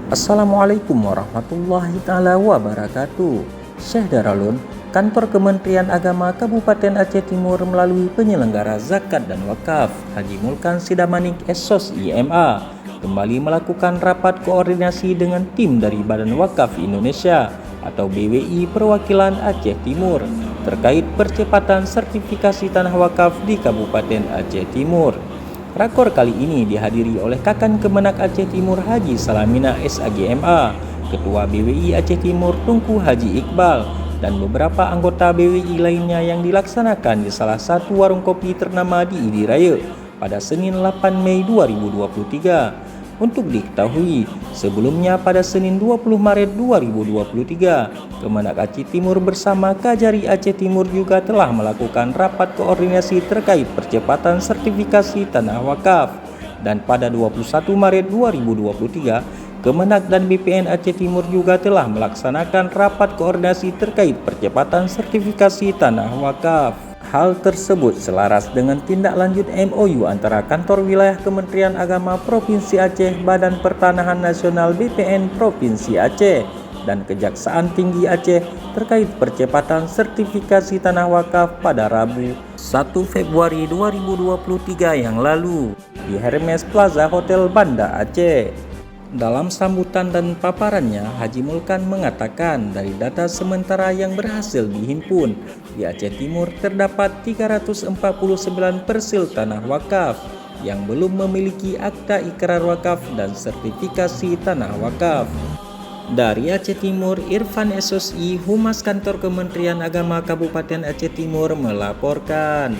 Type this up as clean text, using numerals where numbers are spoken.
Assalamualaikum warahmatullahi taala wabarakatuh. Syekh Daralun, Kantor Kementerian Agama Kabupaten Aceh Timur melalui penyelenggara zakat dan wakaf Haji Mulkan Sidamanik Esos IMA kembali melakukan rapat koordinasi dengan tim dari Badan Wakaf Indonesia atau BWI perwakilan Aceh Timur terkait percepatan sertifikasi tanah wakaf di Kabupaten Aceh Timur. Rakor kali ini dihadiri oleh Kakan Kemenak Aceh Timur Haji Salamina SAGMA, Ketua BWI Aceh Timur Tunku Haji Iqbal, dan beberapa anggota BWI lainnya yang dilaksanakan di salah satu warung kopi ternama di Idi Raya pada Senin 8 Mei 2023. Untuk diketahui, sebelumnya pada Senin 20 Maret 2023, Kemenak Aceh Timur bersama Kajari Aceh Timur juga telah melakukan rapat koordinasi terkait percepatan sertifikasi tanah wakaf. Dan pada 21 Maret 2023, Kemenak dan BPN Aceh Timur juga telah melaksanakan rapat koordinasi terkait percepatan sertifikasi tanah wakaf. Hal tersebut selaras dengan tindak lanjut MOU antara Kantor Wilayah Kementerian Agama Provinsi Aceh, Badan Pertanahan Nasional BPN Provinsi Aceh, dan Kejaksaan Tinggi Aceh terkait percepatan sertifikasi tanah wakaf pada Rabu 1 Februari 2023 yang lalu di Hermes Plaza Hotel Banda Aceh. Dalam sambutan dan paparannya, Haji Mulkan mengatakan dari data sementara yang berhasil dihimpun, di Aceh Timur terdapat 349 persil tanah wakaf yang belum memiliki akta ikrar wakaf dan sertifikasi tanah wakaf. Dari Aceh Timur, Irfan SOSI, Humas Kantor Kementerian Agama Kabupaten Aceh Timur melaporkan.